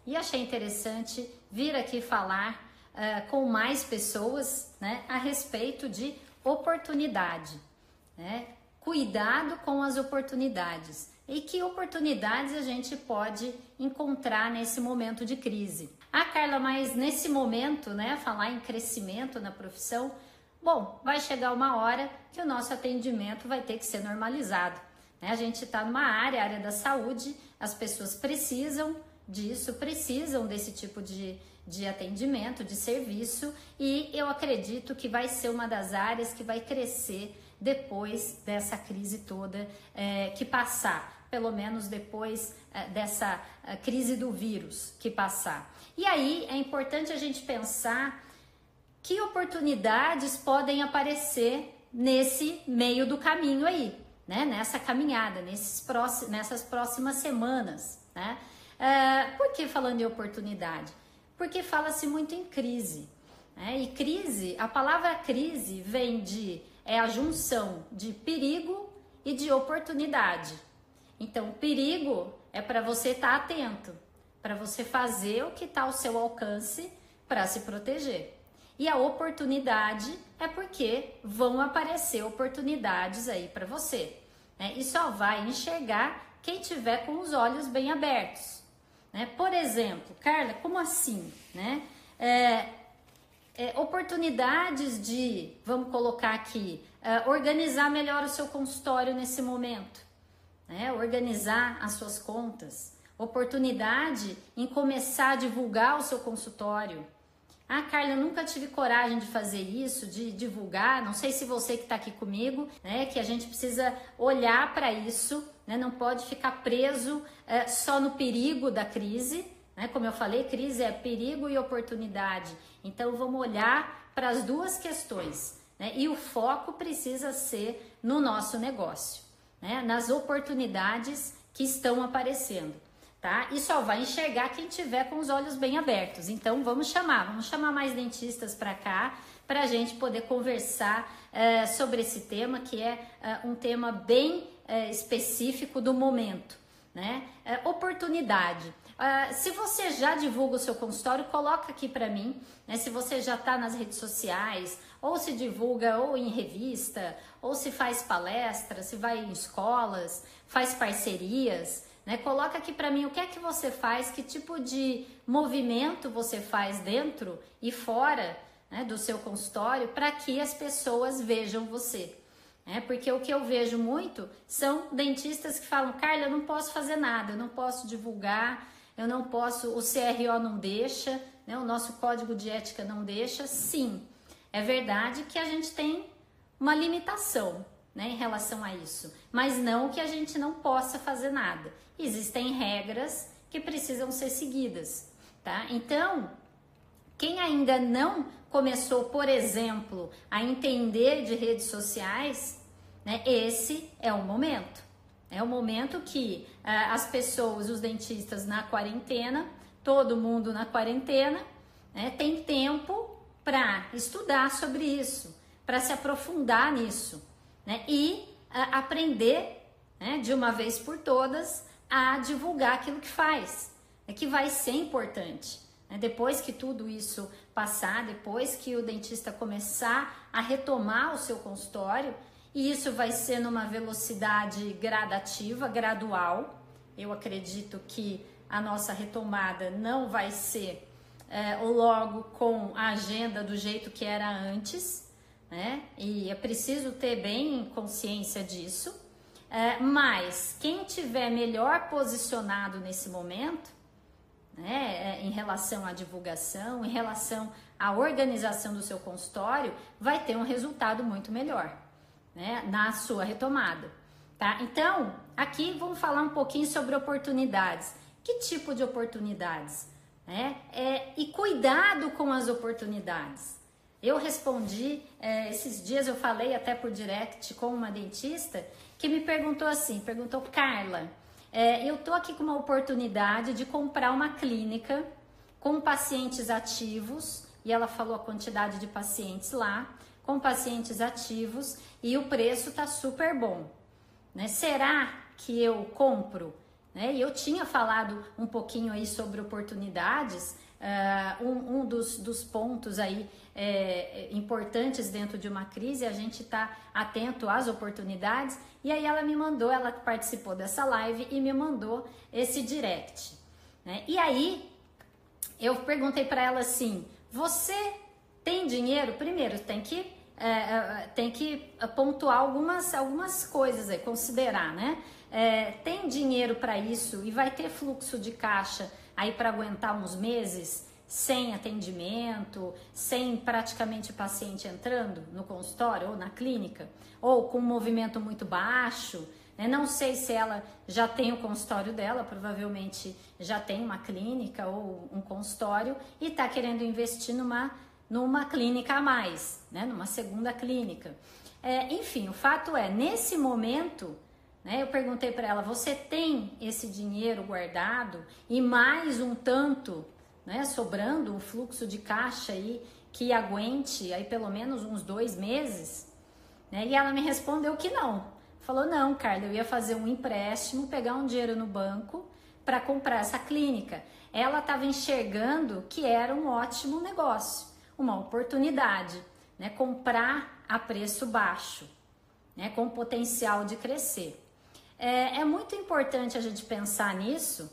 e achei interessante vir aqui falar com mais pessoas, né, a respeito de oportunidade, né? Cuidado com as oportunidades. E que oportunidades a gente pode encontrar nesse momento de crise? Ah, Carla, mas nesse momento, né, falar em crescimento na profissão, bom, vai chegar uma hora que o nosso atendimento vai ter que ser normalizado, né? A gente está numa área da saúde, as pessoas precisam disso, precisam desse tipo de atendimento, de serviço, e eu acredito que vai ser uma das áreas que vai crescer depois dessa crise toda que passar, pelo menos depois dessa crise do vírus que passar. E aí é importante a gente pensar que oportunidades podem aparecer nesse meio do caminho aí, né? Nessa caminhada, nessas próximas semanas, né? Por que falando em oportunidade? Porque fala-se muito em crise, né? E crise, a palavra crise vem é a junção de perigo e de oportunidade. Então, perigo é para você estar atento, para você fazer o que está ao seu alcance para se proteger. E a oportunidade é porque vão aparecer oportunidades aí para você, né? E só vai enxergar quem tiver com os olhos bem abertos, né? Por exemplo, Carla, como assim, né? Oportunidades de, vamos colocar aqui, organizar melhor o seu consultório nesse momento, né? Organizar as suas contas, oportunidade em começar a divulgar o seu consultório. Ah, Carla, eu nunca tive coragem de fazer isso, de divulgar. Não sei se você que está aqui comigo, né, que a gente precisa olhar para isso, né, não pode ficar preso só no perigo da crise, né? Como eu falei, crise é perigo e oportunidade. Então vamos olhar para as duas questões, né? E o foco precisa ser no nosso negócio, né? Nas oportunidades que estão aparecendo. Tá? E só vai enxergar quem tiver com os olhos bem abertos. Então vamos chamar mais dentistas para cá, para a gente poder conversar sobre esse tema, que é um tema bem específico do momento, né? Oportunidade. Se você já divulga o seu consultório, coloca aqui para mim, né? Se você já está nas redes sociais, ou se divulga ou em revista, ou se faz palestra, se vai em escolas, faz parcerias, né? Coloca aqui para mim o que é que você faz, que tipo de movimento você faz dentro e fora, né, do seu consultório, para que as pessoas vejam você. Porque o que eu vejo muito são dentistas que falam: Carla, eu não posso fazer nada, eu não posso divulgar, eu não posso, o CRO não deixa, né, o nosso código de ética não deixa. Sim, é verdade que a gente tem uma limitação, né, em relação a isso, mas não que a gente não possa fazer nada. Existem regras que precisam ser seguidas, tá? Então, quem ainda não começou, por exemplo, a entender de redes sociais, né, esse é o momento. É o momento que as pessoas, os dentistas na quarentena, todo mundo na quarentena, né, tem tempo para estudar sobre isso, para se aprofundar nisso, né, e aprender, né, de uma vez por todas a divulgar aquilo que faz, né, que vai ser importante. Depois que tudo isso passar, depois que o dentista começar a retomar o seu consultório, e isso vai ser numa velocidade gradativa, gradual. Eu acredito que a nossa retomada não vai ser logo com a agenda do jeito que era antes, né? E é preciso ter bem consciência disso. Mas quem tiver melhor posicionado nesse momento, né, em relação à divulgação, em relação à organização do seu consultório, vai ter um resultado muito melhor, né, na sua retomada, tá? Então, aqui vamos falar um pouquinho sobre oportunidades. Que tipo de oportunidades, né? E cuidado com as oportunidades. Eu respondi, esses dias eu falei até por direct com uma dentista que me perguntou assim, Carla, eu tô aqui com uma oportunidade de comprar uma clínica com pacientes ativos, e ela falou a quantidade de pacientes lá, com pacientes ativos, e o preço tá super bom, né? Será que eu compro? né? E eu tinha falado um pouquinho aí sobre oportunidades, um dos pontos aí importantes dentro de uma crise, a gente tá atento às oportunidades. E aí ela participou dessa live e me mandou esse direct, né? E aí eu perguntei para ela assim: você tem dinheiro? Primeiro tem que pontuar algumas coisas aí, considerar, né? Tem dinheiro para isso e vai ter fluxo de caixa aí para aguentar uns meses sem atendimento, sem praticamente paciente entrando no consultório ou na clínica, ou com um movimento muito baixo, né? Não sei se ela já tem o consultório dela, provavelmente já tem uma clínica ou um consultório e está querendo investir numa clínica a mais, né? Numa segunda clínica. Enfim, o fato é, nesse momento, né, eu perguntei para ela: você tem esse dinheiro guardado e mais um tanto, né, sobrando, um fluxo de caixa aí que aguente aí pelo menos uns 2 meses? Né? E ela me respondeu que não. Falou: não, Carla, eu ia fazer um empréstimo, pegar um dinheiro no banco para comprar essa clínica. Ela estava enxergando que era um ótimo negócio, uma oportunidade, né? Comprar a preço baixo, né? Com potencial de crescer. É muito importante a gente pensar nisso.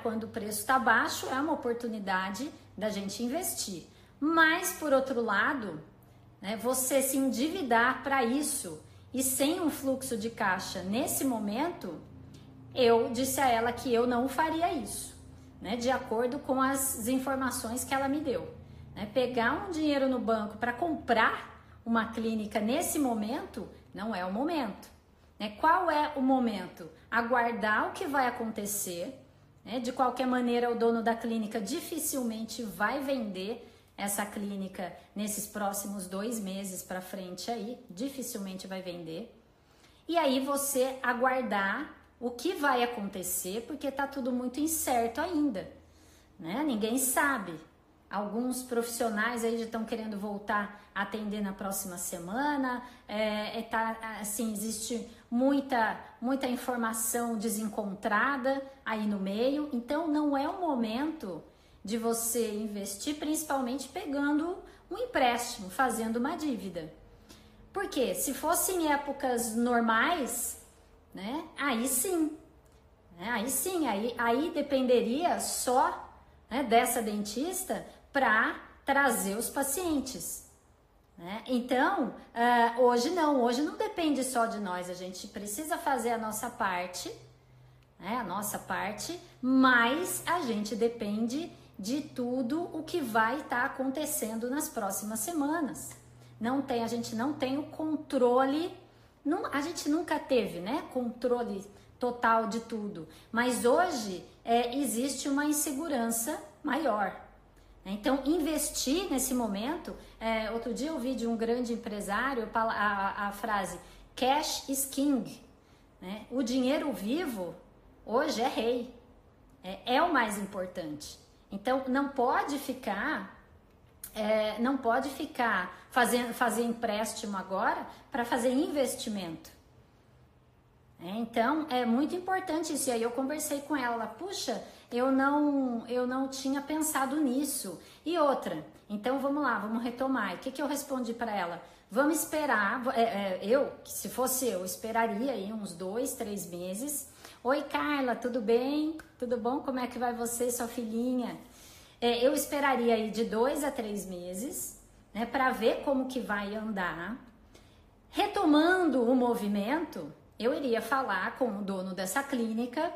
Quando o preço está baixo, é uma oportunidade da gente investir. Mas, por outro lado, né, você se endividar para isso e sem um fluxo de caixa nesse momento, eu disse a ela que eu não faria isso, né, de acordo com as informações que ela me deu. Né, pegar um dinheiro no banco para comprar uma clínica nesse momento, não é o momento. Né? Qual é o momento? Aguardar o que vai acontecer. De qualquer maneira, o dono da clínica dificilmente vai vender essa clínica nesses próximos 2 meses para frente aí, dificilmente vai vender. E aí você aguardar o que vai acontecer, porque tá tudo muito incerto ainda, né? Ninguém sabe. Alguns profissionais aí já estão querendo voltar a atender na próxima semana. Assim, existe muita informação desencontrada aí no meio. Então, não é o momento de você investir, principalmente pegando um empréstimo, fazendo uma dívida. Porque se fosse em épocas normais, né? Aí sim, aí dependeria só, né, dessa dentista para trazer os pacientes, né? Então, hoje não depende só de nós, a gente precisa fazer a nossa parte, né? A nossa parte, mas a gente depende de tudo o que vai estar acontecendo nas próximas semanas. A gente não tem o controle, a gente nunca teve, né, controle total de tudo, mas hoje existe uma insegurança maior. Então, investir nesse momento, outro dia eu ouvi de um grande empresário a frase cash is king, né? O dinheiro vivo hoje é rei, é o mais importante. Então, não pode ficar fazer empréstimo agora para fazer investimento. Então, é muito importante isso. E aí eu conversei com ela, puxa, eu não tinha pensado nisso. E outra, então vamos lá, vamos retomar. O que eu respondi para ela? Vamos esperar, se fosse eu, esperaria aí uns 2, 3 meses. Oi, Carla, tudo bem? Tudo bom? Como é que vai você e sua filhinha? Eu esperaria aí de 2 a 3 meses, né, para ver como que vai andar. Retomando o movimento, eu iria falar com o dono dessa clínica,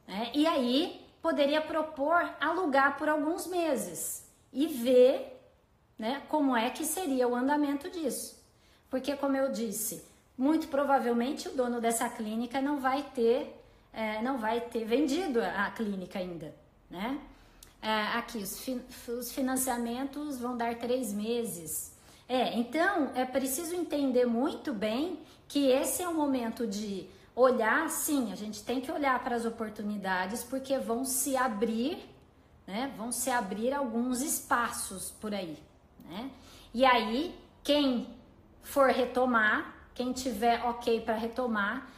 né, e aí poderia propor alugar por alguns meses e ver, né, como é que seria o andamento disso. Porque, como eu disse, muito provavelmente o dono dessa clínica não vai ter vendido a clínica ainda, né? Aqui, os financiamentos vão dar 3 meses. Então, é preciso entender muito bem que esse é o momento de olhar, sim, a gente tem que olhar para as oportunidades, porque vão se abrir, né? Vão se abrir alguns espaços por aí, né? E aí, quem for retomar, quem tiver ok para retomar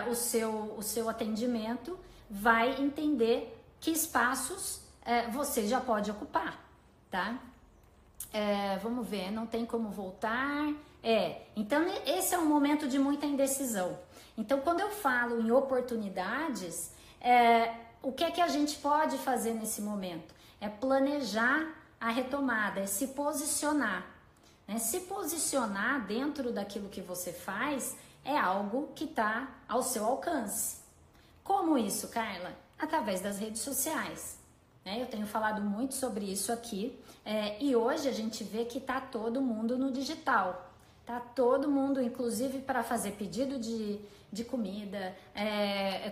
o seu atendimento, vai entender que espaços você já pode ocupar, tá? Vamos ver, não tem como voltar. Então esse é um momento de muita indecisão. Então, quando eu falo em oportunidades, o que é que a gente pode fazer nesse momento? É planejar a retomada, é se posicionar. Né? Se posicionar dentro daquilo que você faz é algo que está ao seu alcance. Como isso, Carla? Através das redes sociais. Eu tenho falado muito sobre isso aqui e hoje a gente vê que está todo mundo no digital. Tá todo mundo, inclusive para fazer pedido de comida,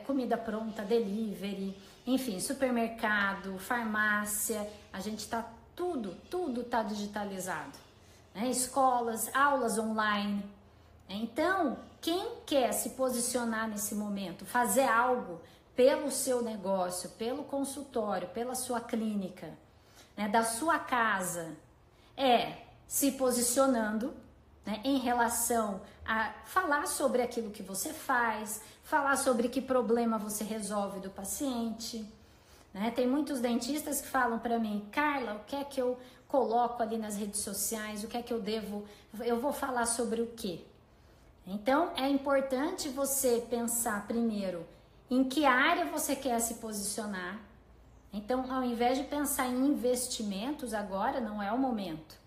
comida pronta, delivery, enfim, supermercado, farmácia, a gente tá tudo tá digitalizado. Escolas, aulas online. Então, quem quer se posicionar nesse momento, fazer algo pelo seu negócio, pelo consultório, pela sua clínica, da sua casa, se posicionando, em relação a falar sobre aquilo que você faz, falar sobre que problema você resolve do paciente. Tem muitos dentistas que falam para mim, Carla, o que é que eu coloco ali nas redes sociais, o que é que eu vou falar sobre o quê? Então, é importante você pensar primeiro em que área você quer se posicionar. Então, ao invés de pensar em investimentos, agora não é o momento.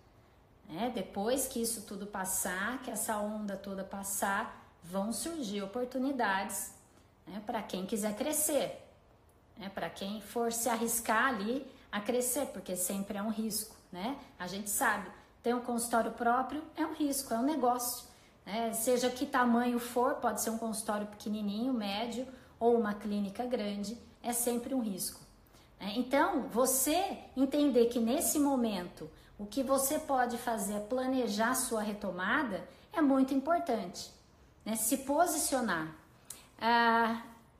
Depois que isso tudo passar, que essa onda toda passar, vão surgir oportunidades para quem quiser crescer, para quem for se arriscar ali a crescer, porque sempre é um risco. A gente sabe, ter um consultório próprio é um risco, é um negócio. Seja que tamanho for, pode ser um consultório pequenininho, médio ou uma clínica grande, é sempre um risco. Então, você entender que nesse momento o que você pode fazer é planejar sua retomada é muito importante. Se posicionar.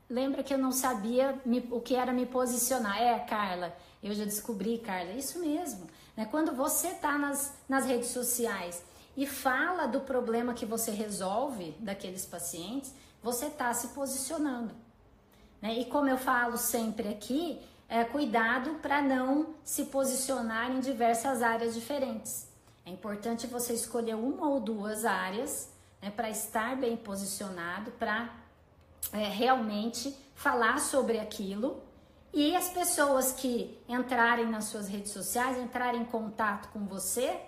Lembra que eu não sabia o que era me posicionar? Carla, eu já descobri, Carla, isso mesmo. Quando você está nas redes sociais e fala do problema que você resolve daqueles pacientes, você está se posicionando. E como eu falo sempre aqui, cuidado para não se posicionar em diversas áreas diferentes. É importante você escolher uma ou duas áreas para estar bem posicionado, para realmente falar sobre aquilo e as pessoas que entrarem nas suas redes sociais, entrarem em contato com você,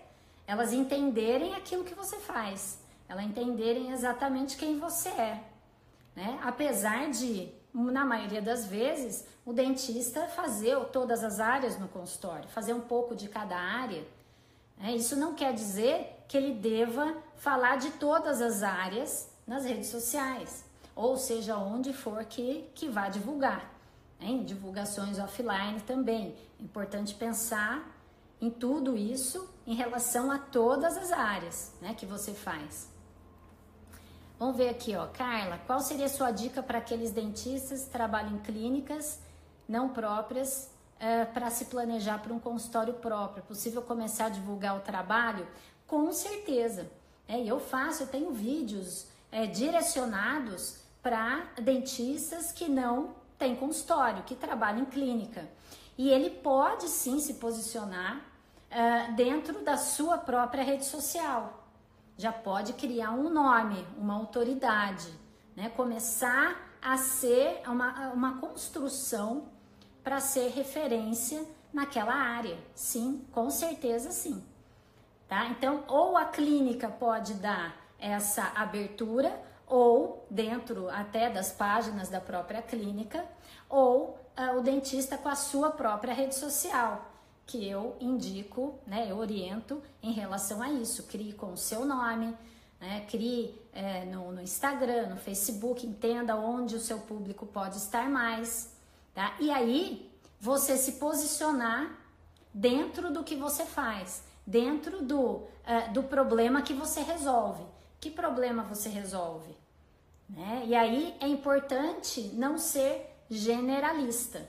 elas entenderem aquilo que você faz, elas entenderem exatamente quem você é. Apesar de, na maioria das vezes, o dentista fazer todas as áreas no consultório, fazer um pouco de cada área. Isso não quer dizer que ele deva falar de todas as áreas nas redes sociais, ou seja, onde for que vá divulgar. Em divulgações offline também. É importante pensar em tudo isso em relação a todas as áreas que você faz. Vamos ver aqui, Carla, qual seria a sua dica para aqueles dentistas que trabalham em clínicas não próprias para se planejar para um consultório próprio? É possível começar a divulgar o trabalho? Com certeza. Eu tenho vídeos direcionados para dentistas que não têm consultório, que trabalham em clínica. E ele pode sim se posicionar dentro da sua própria rede social. Já pode criar um nome, uma autoridade, começar a ser uma construção para ser referência naquela área. Sim, com certeza sim. Tá? Então, ou a clínica pode dar essa abertura, ou dentro até das páginas da própria clínica, ou o dentista com a sua própria rede social, que eu indico, eu oriento em relação a isso. Crie com o seu nome, crie no Instagram, no Facebook, entenda onde o seu público pode estar mais, tá? E aí, você se posicionar dentro do que você faz, dentro do problema que você resolve. Que problema você resolve? E aí, é importante não ser generalista.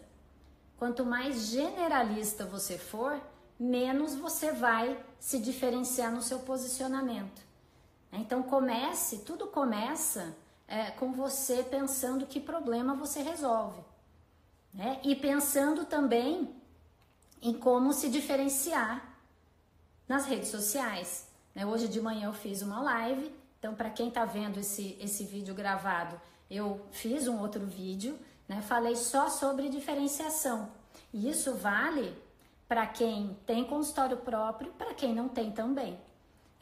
Quanto mais generalista você for, menos você vai se diferenciar no seu posicionamento. Então tudo começa com você pensando que problema você resolve. né? E pensando também em como se diferenciar nas redes sociais, né? Hoje de manhã eu fiz uma live, então para quem está vendo esse vídeo gravado, eu fiz um outro vídeo, né? Falei só sobre diferenciação, e isso vale para quem tem consultório próprio, para quem não tem também.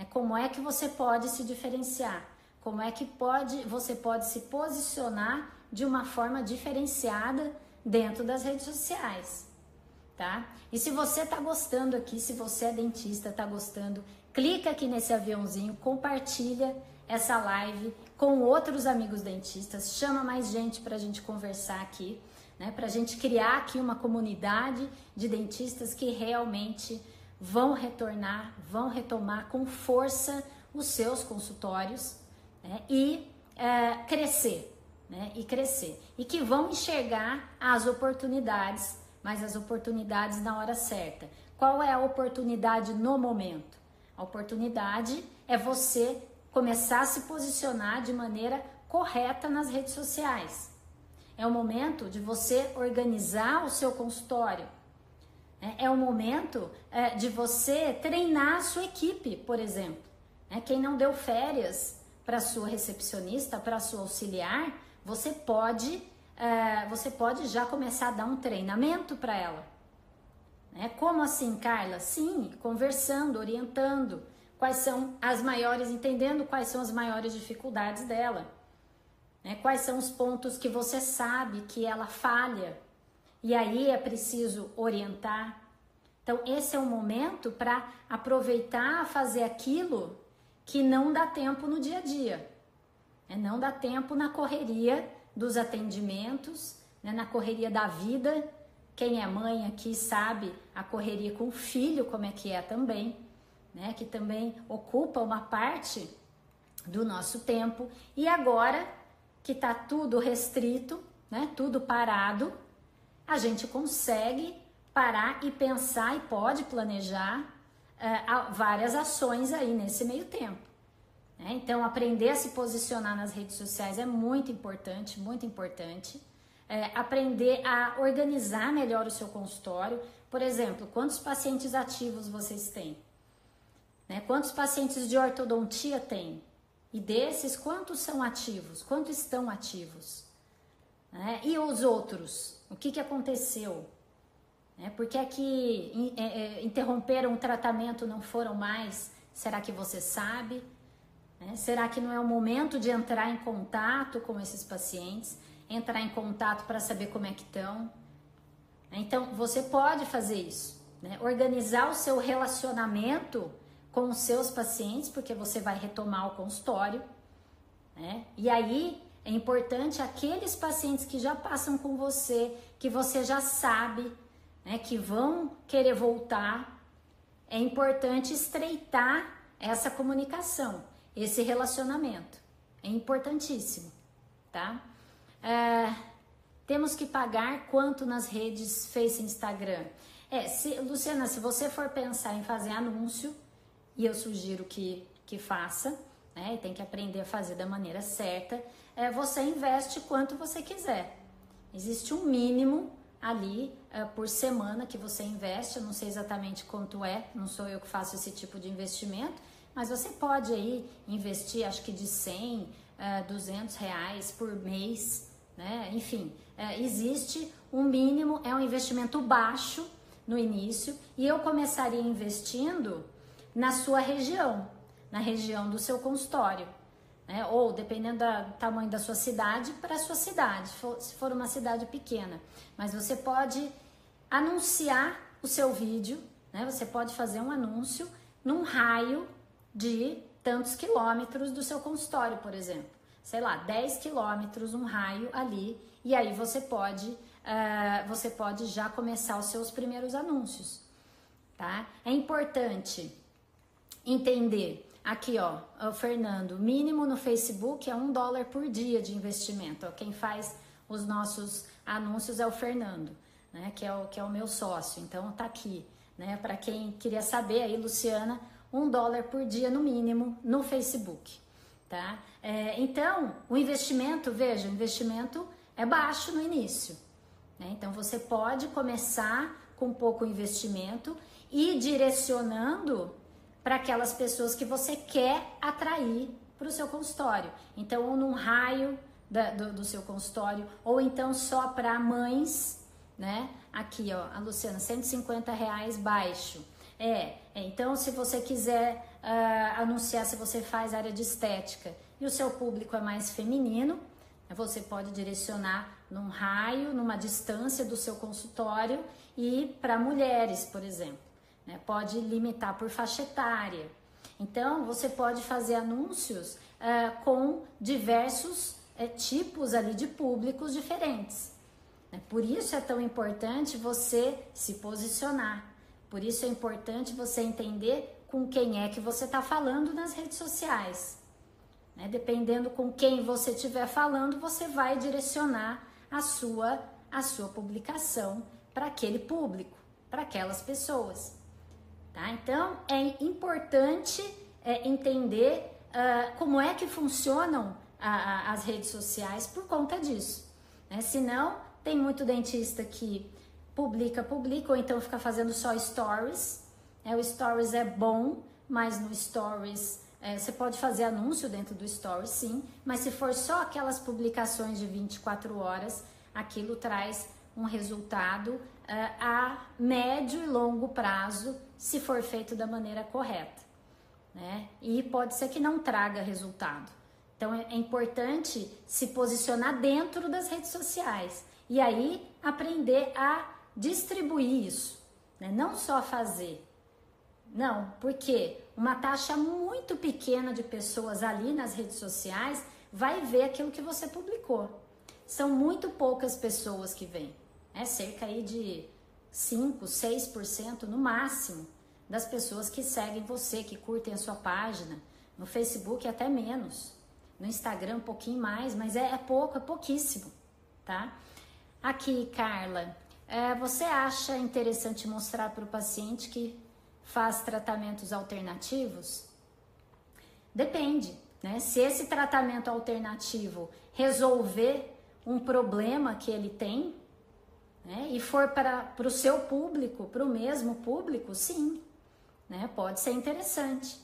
Como é que você pode se diferenciar? Como é que você pode se posicionar de uma forma diferenciada dentro das redes sociais, tá? E se você tá gostando aqui, se você é dentista, tá gostando, clica aqui nesse aviãozinho, compartilha essa live com outros amigos dentistas, chama mais gente pra gente conversar aqui, né? Pra gente criar aqui uma comunidade de dentistas que realmente vão retomar com força os seus consultórios, né? E crescer, né? E que vão enxergar as oportunidades, mas as oportunidades na hora certa. Qual é a oportunidade no momento? A oportunidade é você começar a se posicionar de maneira correta nas redes sociais. É o momento de você organizar o seu consultório. É o momento de você treinar a sua equipe, por exemplo. Quem não deu férias para sua recepcionista, para sua auxiliar, você pode já começar a dar um treinamento para ela. Como assim, Carla? Sim, conversando, orientando, entendendo quais são as maiores dificuldades dela, quais são os pontos que você sabe que ela falha, e aí é preciso orientar. Então esse é o momento para aproveitar a fazer aquilo que não dá tempo no dia a dia, não dá tempo na correria dos atendimentos, na correria da vida. Quem é mãe aqui sabe a correria com o filho, como é que é também, que também ocupa uma parte do nosso tempo. E agora que tá tudo restrito, tudo parado, a gente consegue parar e pensar e pode planejar várias ações aí nesse meio tempo. Então, aprender a se posicionar nas redes sociais é muito importante, muito importante. Aprender a organizar melhor o seu consultório. Por exemplo, quantos pacientes ativos vocês têm? Quantos pacientes de ortodontia tem? E desses, quantos são ativos? Quantos estão ativos? E os outros? O que aconteceu? Por que é que interromperam o tratamento, não foram mais? Será que você sabe? Será que não é o momento de entrar em contato com esses pacientes? Entrar em contato para saber como é que estão? Então, você pode fazer isso, organizar o seu relacionamento com os seus pacientes, porque você vai retomar o consultório, E aí, é importante aqueles pacientes que já passam com você, que você já sabe, que vão querer voltar, é importante estreitar essa comunicação, esse relacionamento. É importantíssimo, tá? Temos que pagar quanto nas redes Face e Instagram? Luciana, se você for pensar em fazer anúncio, e eu sugiro que faça, e tem que aprender a fazer da maneira certa, você investe quanto você quiser. Existe um mínimo ali por semana que você investe, eu não sei exatamente quanto não sou eu que faço esse tipo de investimento, mas você pode aí investir, acho que de 100, 200 reais por mês, Enfim, existe um mínimo, é um investimento baixo no início, e eu começaria investindo na sua região, na região do seu consultório, ou dependendo do tamanho da sua cidade, para a sua cidade, se for uma cidade pequena. Mas você pode anunciar o seu vídeo, Você pode fazer um anúncio num raio de tantos quilômetros do seu consultório, por exemplo. Sei lá, 10 quilômetros, um raio ali, e aí você pode já começar os seus primeiros anúncios, tá? É importante entender, aqui o Fernando, mínimo no Facebook é $1 por dia de investimento. Quem faz os nossos anúncios é o Fernando, que é o meu sócio, então tá aqui, para quem queria saber aí, Luciana, $1 por dia no mínimo no Facebook, tá? Então, o investimento, veja, o investimento é baixo no início, né? Então você pode começar com pouco investimento e direcionando para aquelas pessoas que você quer atrair para o seu consultório. Então, ou num raio do seu consultório, ou então só para mães, né? Aqui, ó, a Luciana, R$150 baixo. Então, se você quiser anunciar, se você faz área de estética e o seu público é mais feminino, você pode direcionar num raio, numa distância do seu consultório e para mulheres, por exemplo, né? Pode limitar por faixa etária. Então, você pode fazer anúncios com diversos tipos ali de públicos diferentes. Por isso é tão importante você se posicionar. Por isso é importante você entender com quem é que você está falando nas redes sociais. Dependendo com quem você estiver falando, você vai direcionar a sua publicação para aquele público, para aquelas pessoas. Tá? Então, é importante entender como é que funcionam as redes sociais por conta disso. Senão, tem muito dentista que publica, ou então fica fazendo só stories. O stories é bom, mas no stories você pode fazer anúncio dentro do stories, sim, mas se for só aquelas publicações de 24 horas, aquilo traz um resultado a médio e longo prazo, se for feito da maneira correta, né? E pode ser que não traga resultado. Então é importante se posicionar dentro das redes sociais e aí aprender a distribuir isso, né? Não só fazer. Não, porque uma taxa muito pequena de pessoas ali nas redes sociais vai ver aquilo que você publicou. São muito poucas pessoas que vêm, cerca aí de 5, 6% no máximo das pessoas que seguem você, que curtem a sua página. No Facebook até menos, no Instagram um pouquinho mais, mas é pouco, é pouquíssimo, tá? Aqui, Carla, você acha interessante mostrar para o paciente que faz tratamentos alternativos? Depende, né? Se esse tratamento alternativo resolver um problema que ele tem, né, e for para o seu público, para o mesmo público, sim, né? Pode ser interessante.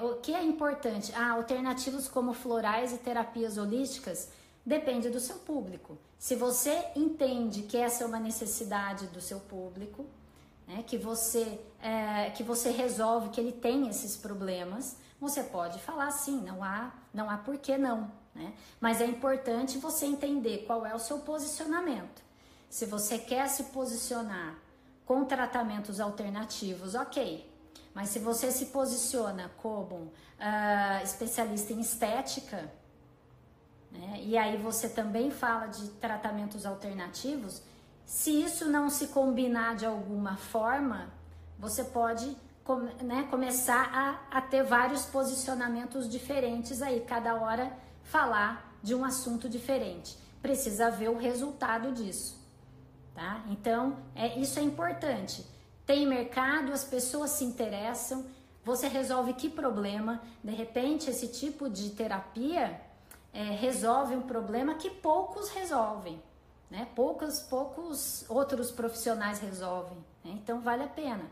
O que é importante? Alternativos como florais e terapias holísticas depende do seu público. Se você entende que essa é uma necessidade do seu público, que você resolve, que ele tem esses problemas, você pode falar sim, não há por que não, né? Mas é importante você entender qual é o seu posicionamento. Se você quer se posicionar com tratamentos alternativos, ok. Mas se você se posiciona como especialista em estética, né, e aí você também fala de tratamentos alternativos, se isso não se combinar de alguma forma, você pode começar a ter vários posicionamentos diferentes aí, cada hora falar de um assunto diferente. Precisa ver o resultado disso, tá? Então, isso é importante. Tem mercado, as pessoas se interessam, você resolve que problema? De repente, esse tipo de terapia resolve um problema que poucos resolvem, né? Poucos outros profissionais resolvem, né? Então vale a pena.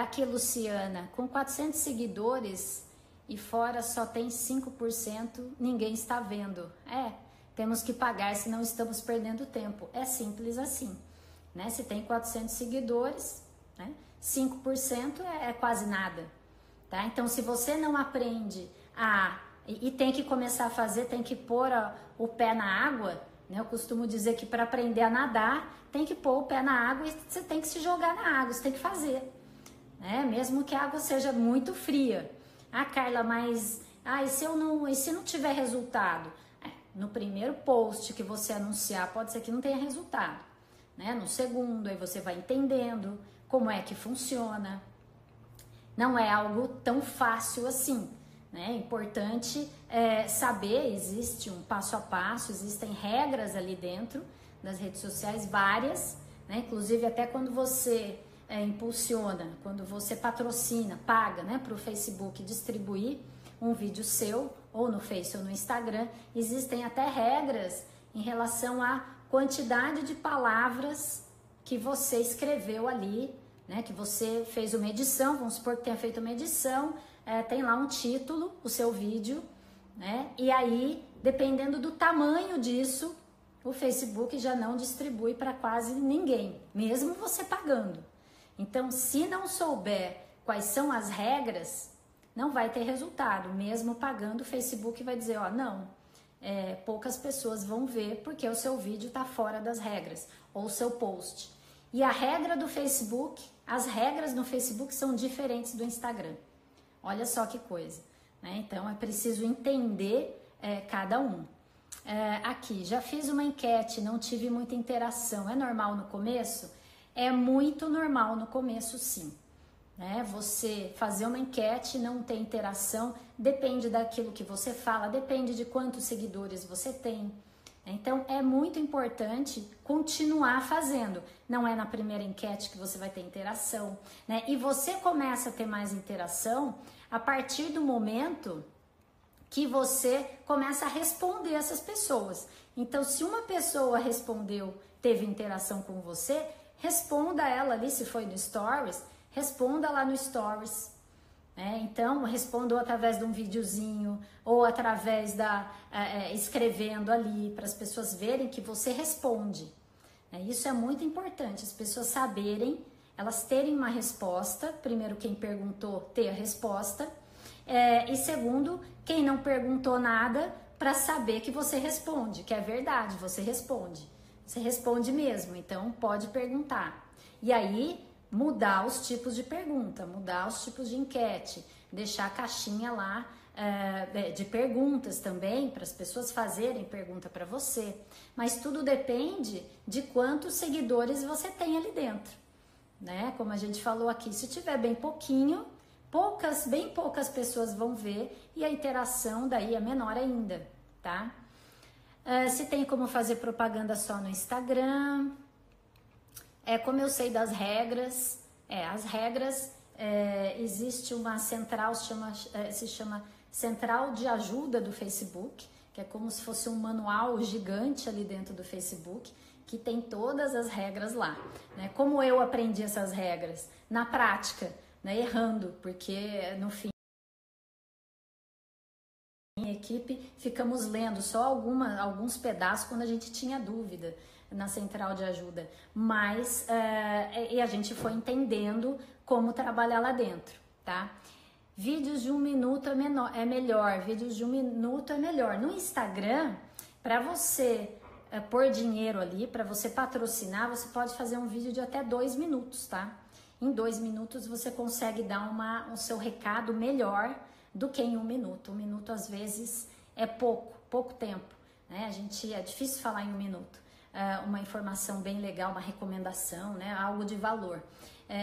Aqui, Luciana, com 400 seguidores e fora só tem 5%, ninguém está vendo. Temos que pagar, senão estamos perdendo tempo. É simples assim, né? Se tem 400 seguidores, né? 5% é quase nada, tá? Então, se você não aprende e tem que começar a fazer, tem que pôr o pé na água, né? Eu costumo dizer que para aprender a nadar, tem que pôr o pé na água e você tem que se jogar na água, você tem que fazer, né? Mesmo que a água seja muito fria. Carla, mas e se não tiver resultado? No primeiro post que você anunciar, pode ser que não tenha resultado, né? No segundo, aí você vai entendendo como é que funciona. Não é algo tão fácil assim, né? É importante saber, existe um passo a passo, existem regras ali dentro das redes sociais, várias, né? Inclusive até quando você impulsiona, quando você patrocina, paga, né, para o Facebook distribuir um vídeo seu, ou no Face ou no Instagram, existem até regras em relação a quantidade de palavras que você escreveu ali, né? Que você fez uma edição, vamos supor que tenha feito uma edição, tem lá um título, o seu vídeo, né? E aí, dependendo do tamanho disso, o Facebook já não distribui para quase ninguém, mesmo você pagando. Então, se não souber quais são as regras, não vai ter resultado. Mesmo pagando, o Facebook vai dizer, ó, não, poucas pessoas vão ver porque o seu vídeo está fora das regras, ou o seu post. E a regra do Facebook, as regras no Facebook são diferentes do Instagram. Olha só que coisa, né? Então, é preciso entender cada um. Aqui, já fiz uma enquete, não tive muita interação. É normal no começo? É muito normal no começo, sim. Né? Você fazer uma enquete, não ter interação, depende daquilo que você fala, depende de quantos seguidores você tem. Então, é muito importante continuar fazendo. Não é na primeira enquete que você vai ter interação, né? E você começa a ter mais interação a partir do momento que você começa a responder essas pessoas. Então, se uma pessoa respondeu, teve interação com você, responda ela ali, se foi no Stories, responda lá no Stories. Então, responda através de um videozinho ou através escrevendo ali para as pessoas verem que você responde. Isso é muito importante, as pessoas saberem, elas terem uma resposta. Primeiro, quem perguntou ter a resposta. E segundo, quem não perguntou nada, para saber que você responde, que é verdade, você responde mesmo, então pode perguntar. E aí, mudar os tipos de pergunta, mudar os tipos de enquete, deixar a caixinha lá de perguntas também, para as pessoas fazerem pergunta para você. Mas tudo depende de quantos seguidores você tem ali dentro, né? Como a gente falou aqui, se tiver bem pouquinho, bem poucas pessoas vão ver e a interação daí é menor ainda, tá? Se tem como fazer propaganda só no Instagram, como eu sei das regras, as regras, existe uma central, se chama Central de Ajuda do Facebook, que é como se fosse um manual gigante ali dentro do Facebook, que tem todas as regras lá, né? Como eu aprendi essas regras? Na prática, né? Errando, porque no fim, minha equipe, ficamos lendo só alguns pedaços quando a gente tinha dúvida na central de ajuda, mas e a gente foi entendendo como trabalhar lá dentro, tá? Vídeos de 1 minuto é melhor, vídeos de 1 minuto é melhor. No Instagram, para você pôr dinheiro ali, para você patrocinar, você pode fazer um vídeo de até 2 minutos, tá? Em 2 minutos você consegue dar o seu recado melhor do que em 1 minuto. 1 minuto às vezes é pouco tempo, né? É difícil falar em 1 minuto. Uma informação bem legal, uma recomendação, né? Algo de valor.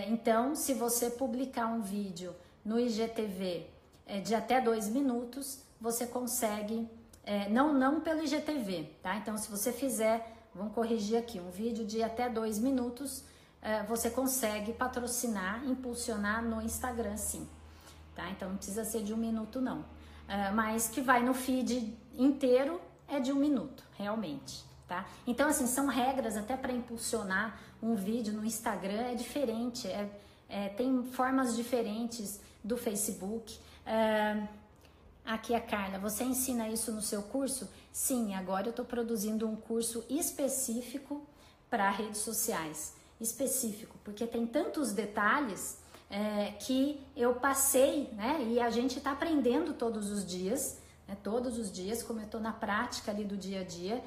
Então, se você publicar um vídeo no IGTV de até 2 minutos, você consegue, não pelo IGTV, tá? Então, se você fizer, vamos corrigir aqui, um vídeo de até 2 minutos, você consegue patrocinar, impulsionar no Instagram, sim, tá? Então, não precisa ser de 1 minuto, não. Mas que vai no feed inteiro é de 1 minuto, realmente. Tá? Então, assim, são regras até para impulsionar um vídeo no Instagram, é diferente, tem formas diferentes do Facebook. Aqui a Carla, você ensina isso no seu curso? Sim, agora eu estou produzindo um curso específico para redes sociais, específico, porque tem tantos detalhes que eu passei, né? E a gente está aprendendo todos os dias, como eu estou na prática ali do dia a dia,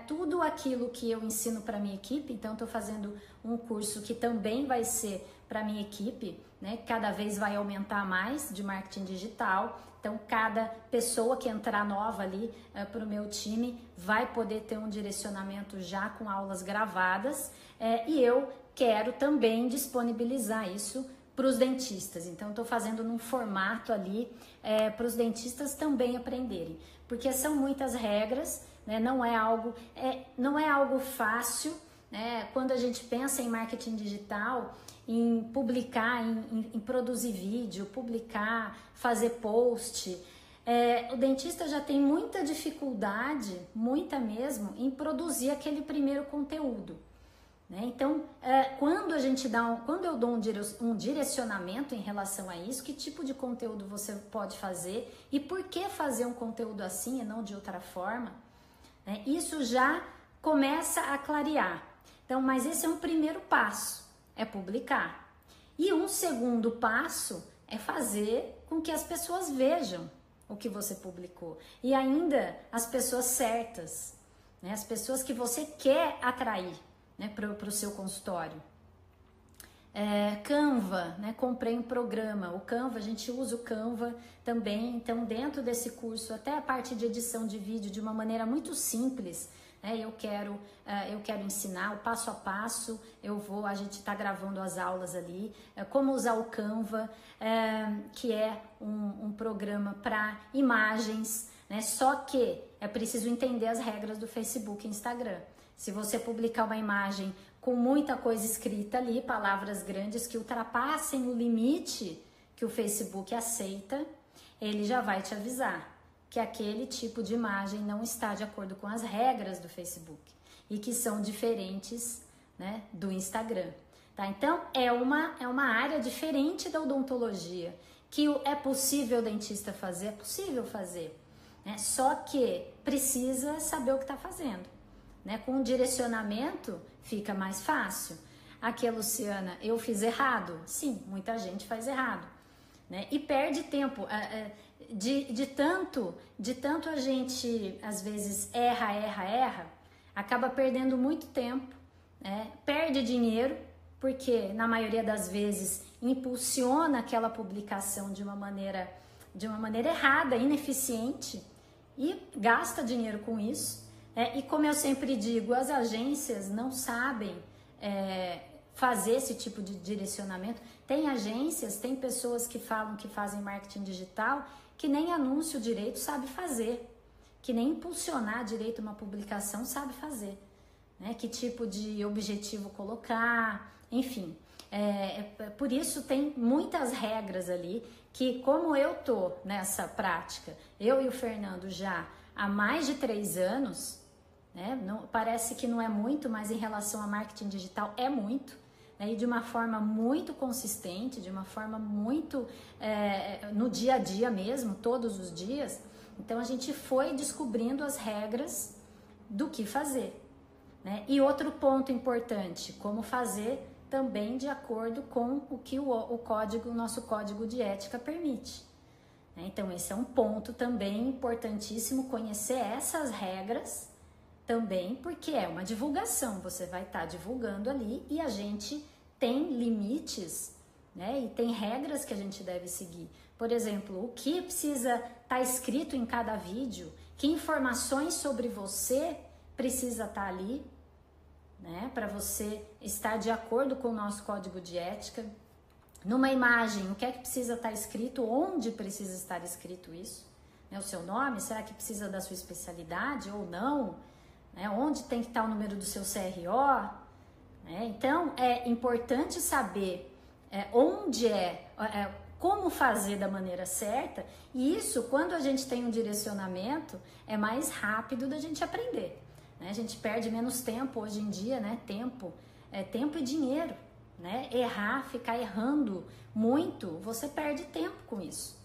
tudo aquilo que eu ensino para minha equipe. Então, estou fazendo um curso que também vai ser para minha equipe, né? Cada vez vai aumentar mais de marketing digital. Então, cada pessoa que entrar nova ali para o meu time vai poder ter um direcionamento já com aulas gravadas, e eu quero também disponibilizar isso para os dentistas. Então, estou fazendo num formato ali para os dentistas também aprenderem, porque são muitas regras, né? Não é algo fácil, né? Quando a gente pensa em marketing digital, em publicar, em produzir vídeo, publicar, fazer post, o dentista já tem muita dificuldade, muita mesmo, em produzir aquele primeiro conteúdo. Né? Então, quando eu dou um direcionamento em relação a isso, que tipo de conteúdo você pode fazer e por que fazer um conteúdo assim e não de outra forma, né? Isso já começa a clarear. Então, mas esse é um primeiro passo, é publicar. E um segundo passo é fazer com que as pessoas vejam o que você publicou. E ainda as pessoas certas, né? As pessoas que você quer atrair, né, para o seu consultório. Canva, né? Comprei um programa. O Canva, a gente usa o Canva também. Então, dentro desse curso, até a parte de edição de vídeo, de uma maneira muito simples, né? Eu quero ensinar o passo a passo. A gente está gravando as aulas ali, como usar o Canva, que é um programa para imagens, né? Só que é preciso entender as regras do Facebook e Instagram. Se você publicar uma imagem com muita coisa escrita ali, palavras grandes que ultrapassem o limite que o Facebook aceita, ele já vai te avisar que aquele tipo de imagem não está de acordo com as regras do Facebook e que são diferentes, né, do Instagram. Tá? Então, é uma área diferente da odontologia, que é possível o dentista fazer, é possível fazer, né? Só que precisa saber o que está fazendo. Né? Com o direcionamento fica mais fácil. Aqui, Luciana, eu fiz errado? Sim, muita gente faz errado, né? E perde tempo. De tanto a gente, às vezes, erra, acaba perdendo muito tempo, né? Perde dinheiro, porque na maioria das vezes impulsiona aquela publicação de uma maneira errada, ineficiente, e gasta dinheiro com isso. E como eu sempre digo, as agências não sabem fazer esse tipo de direcionamento. Tem agências, tem pessoas que falam que fazem marketing digital que nem anúncio direito sabe fazer, que nem impulsionar direito uma publicação sabe fazer, né? Que tipo de objetivo colocar, enfim. Por isso tem muitas regras ali que, como eu tô nessa prática, eu e o Fernando já há mais de 3 anos, né? Não, parece que não é muito, mas em relação a marketing digital é muito, né? E de uma forma muito consistente, de uma forma muito no dia a dia mesmo, todos os dias. Então a gente foi descobrindo as regras do que fazer, né? E outro ponto importante, como fazer também de acordo com o que o nosso código de ética permite. Então esse é um ponto também importantíssimo, conhecer essas regras também, porque é uma divulgação, você vai estar divulgando ali e a gente tem limites, né? E tem regras que a gente deve seguir. Por exemplo, o que precisa estar escrito em cada vídeo, que informações sobre você precisa estar ali, né? Para você estar de acordo com o nosso código de ética. Numa imagem, o que é que precisa estar escrito, onde precisa estar escrito isso, né? O seu nome, será que precisa da sua especialidade ou não? Né? Onde tem que estar o número do seu CRO? Né? Então, é importante saber onde como fazer da maneira certa, e isso, quando a gente tem um direcionamento, é mais rápido da gente aprender. Né? A gente perde menos tempo hoje em dia, né? Tempo e dinheiro. Né? Ficar errando muito, você perde tempo com isso.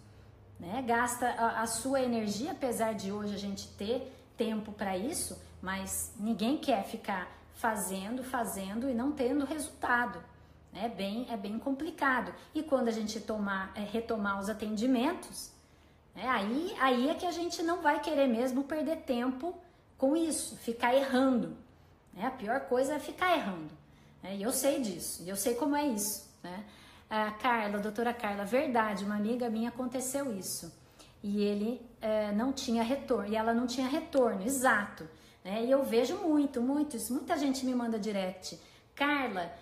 Né? Gasta a sua energia, apesar de hoje a gente ter tempo para isso, mas ninguém quer ficar fazendo e não tendo resultado. É bem complicado. E quando a gente retomar os atendimentos, né, aí é que a gente não vai querer mesmo perder tempo com isso, ficar errando. Né? A pior coisa é ficar errando. E eu sei disso, eu sei como é isso. Né? A doutora Carla, verdade, uma amiga minha aconteceu isso. E ele não tinha retorno, e ela não tinha retorno, exato. Né? E eu vejo muita gente me manda direct. Carla,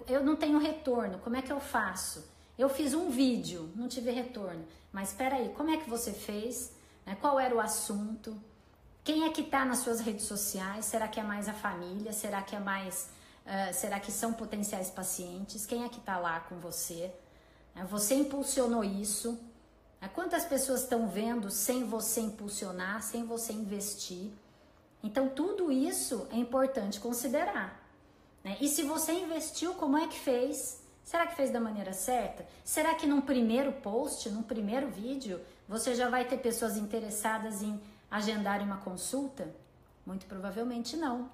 eu não tenho retorno, como é que eu faço? Eu fiz um vídeo, não tive retorno. Mas espera aí, como é que você fez? Né? Qual era o assunto? Quem é que está nas suas redes sociais? Será que é mais a família? Será que é mais... será que são potenciais pacientes? Quem é que está lá com você? Você impulsionou isso? Quantas pessoas estão vendo sem você impulsionar, sem você investir? Então, tudo isso é importante considerar, né? E se você investiu, como é que fez? Será que fez da maneira certa? Será que num primeiro post, num primeiro vídeo, você já vai ter pessoas interessadas em agendar uma consulta? Muito provavelmente não,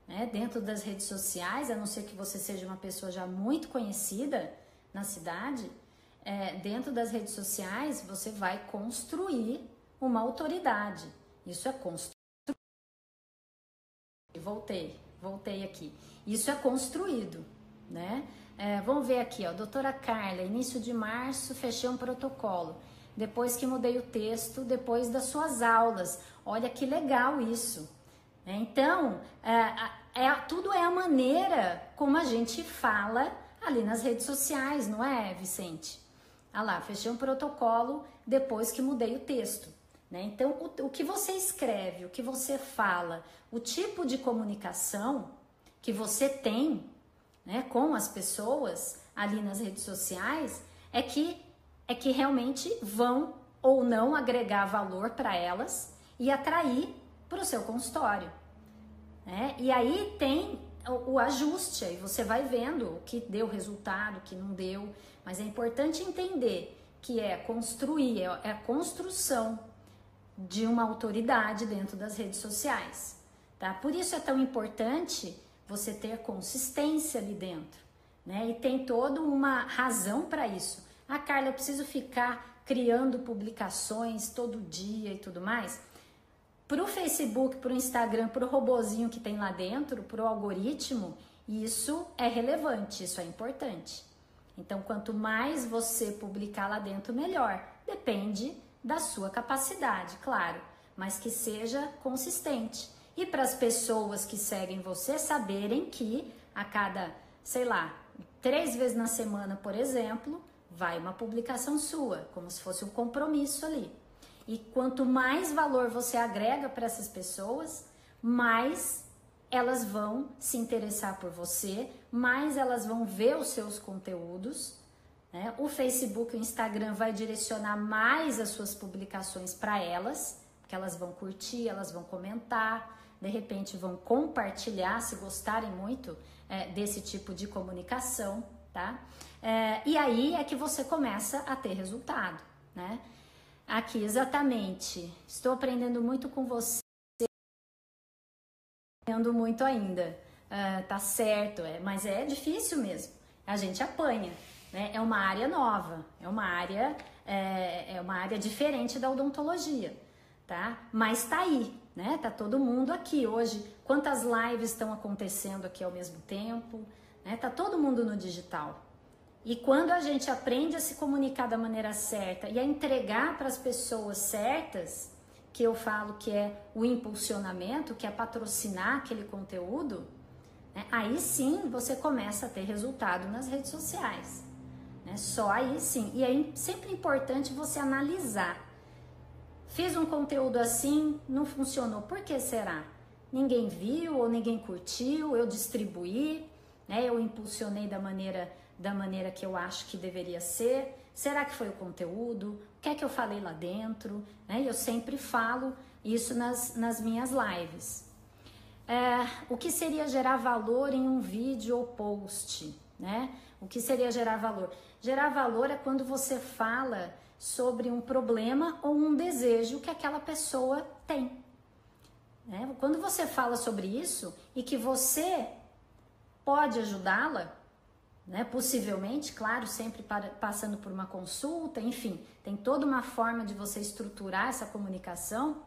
né? Dentro das redes sociais, a não ser que você seja uma pessoa já muito conhecida na cidade, dentro das redes sociais você vai construir uma autoridade. Isso é construir. Voltei aqui. Isso é construído, né? Vamos ver aqui, ó. Doutora Carla, início de março, fechei um protocolo. Depois que mudei o texto, depois das suas aulas. Olha que legal isso. Então, tudo é a maneira como a gente fala ali nas redes sociais, não é, Vicente? Ah lá, fechei um protocolo depois que mudei o texto, né? Então, o que você escreve, o que você fala, o tipo de comunicação que você tem, né, com as pessoas ali nas redes sociais é que realmente vão ou não agregar valor para elas e atrair para o seu consultório, né? E aí tem o ajuste, aí você vai vendo o que deu resultado, o que não deu, mas é importante entender que é construir, é a construção de uma autoridade dentro das redes sociais, tá? Por isso é tão importante você ter consistência ali dentro, né? E tem toda uma razão para isso. Carla, eu preciso ficar criando publicações todo dia e tudo mais? Pro Facebook, pro Instagram, pro robozinho que tem lá dentro, pro algoritmo, isso é relevante, isso é importante. Então, quanto mais você publicar lá dentro, melhor. Depende da sua capacidade, claro, mas que seja consistente. E para as pessoas que seguem você saberem que a cada, sei lá, 3 vezes na semana, por exemplo, vai uma publicação sua, como se fosse um compromisso ali. E quanto mais valor você agrega para essas pessoas, mais elas vão se interessar por você, mais elas vão ver os seus conteúdos, né? O Facebook e o Instagram vai direcionar mais as suas publicações para elas, porque elas vão curtir, elas vão comentar, de repente vão compartilhar, se gostarem muito desse tipo de comunicação, tá? E aí é que você começa a ter resultado, né? Aqui, exatamente. Estou aprendendo muito com você. Aprendendo muito ainda. Tá certo, mas é difícil mesmo. A gente apanha, né? É uma área nova, é uma área diferente da odontologia, tá? Mas tá aí, né? Tá todo mundo aqui hoje. Quantas lives estão acontecendo aqui ao mesmo tempo, né? Tá todo mundo no digital. E quando a gente aprende a se comunicar da maneira certa e a entregar para as pessoas certas, que eu falo que é o impulsionamento, que é patrocinar aquele conteúdo, né? Aí sim você começa a ter resultado nas redes sociais, né? Só aí sim. E é sempre importante você analisar. Fiz um conteúdo assim, não funcionou, por que será? Ninguém viu ou ninguém curtiu, eu distribuí, né? Eu impulsionei da maneira que eu acho que deveria ser. Será que foi o conteúdo? O que é que eu falei lá dentro? Né? Eu sempre falo isso nas minhas lives. O que seria gerar valor em um vídeo ou post? Né? O que seria gerar valor? Gerar valor é quando você fala sobre um problema ou um desejo que aquela pessoa tem. Né? Quando você fala sobre isso e que você pode ajudá-la, né? Possivelmente, claro, sempre passando por uma consulta, enfim, tem toda uma forma de você estruturar essa comunicação,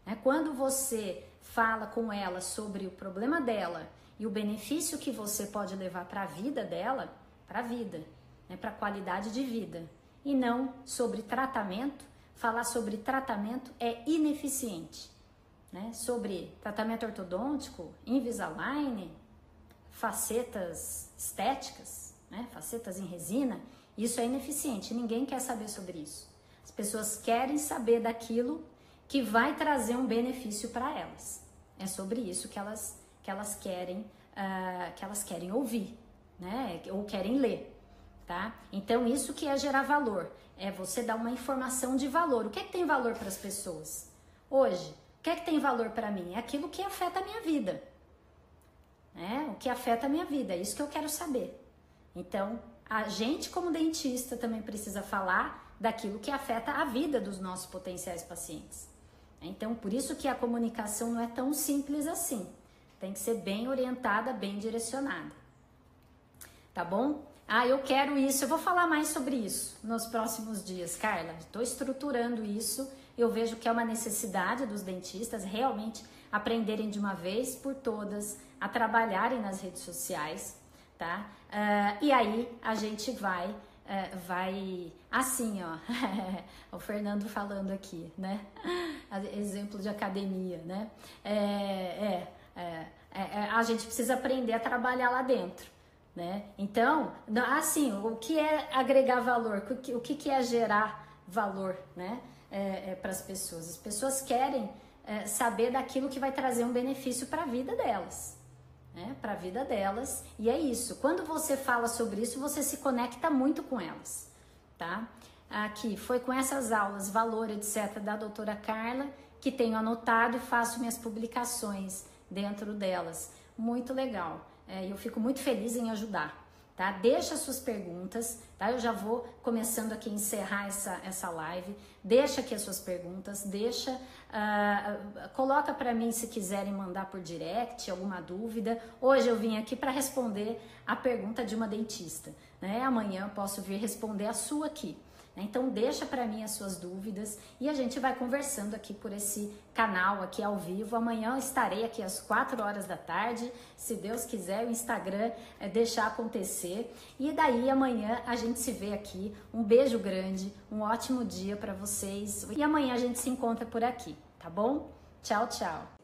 né? Quando você fala com ela sobre o problema dela e o benefício que você pode levar para a vida dela, para a vida, né? Para a qualidade de vida, e não sobre tratamento. Falar sobre tratamento é ineficiente, né? Sobre tratamento ortodôntico, Invisalign, facetas estéticas, né? Facetas em resina, isso é ineficiente, ninguém quer saber sobre isso. As pessoas querem saber daquilo que vai trazer um benefício para elas. É sobre isso que elas querem ouvir, né? Ou querem ler, tá? Então isso que é gerar valor, é você dar uma informação de valor. O que é que tem valor para as pessoas? Hoje, o que é que tem valor para mim? É aquilo que afeta a minha vida, né? O que afeta a minha vida, é isso que eu quero saber. Então, a gente como dentista também precisa falar daquilo que afeta a vida dos nossos potenciais pacientes. Então, por isso que a comunicação não é tão simples assim. Tem que ser bem orientada, bem direcionada. Tá bom? Ah, eu quero isso. Eu vou falar mais sobre isso nos próximos dias, Carla. Estou estruturando isso. Eu vejo que é uma necessidade dos dentistas realmente aprenderem de uma vez por todas a trabalharem nas redes sociais, tá? E aí a gente vai assim, ó. O Fernando falando aqui, né? Exemplo de academia, né? A gente precisa aprender a trabalhar lá dentro, né? Então, assim, o que é agregar valor? O que é gerar valor, né? Para as pessoas. As pessoas querem saber daquilo que vai trazer um benefício para a vida delas, né? Para a vida delas. E é isso. Quando você fala sobre isso, você se conecta muito com elas, tá? Aqui foi com essas aulas, valor, etc, da doutora Carla, que tenho anotado e faço minhas publicações dentro delas. Muito legal. Eu fico muito feliz em ajudar, tá? Deixa suas perguntas, tá? Eu já vou começando aqui a encerrar essa live. Deixa aqui as suas perguntas, coloca para mim se quiserem mandar por direct, alguma dúvida. Hoje eu vim aqui para responder a pergunta de uma dentista, né? Amanhã eu posso vir responder a sua aqui. Então deixa para mim as suas dúvidas e a gente vai conversando aqui por esse canal aqui ao vivo. Amanhã eu estarei aqui às 4 horas da tarde, se Deus quiser, o Instagram deixar acontecer. E daí amanhã a gente se vê aqui. Um beijo grande, um ótimo dia para vocês e amanhã a gente se encontra por aqui, tá bom? Tchau, tchau!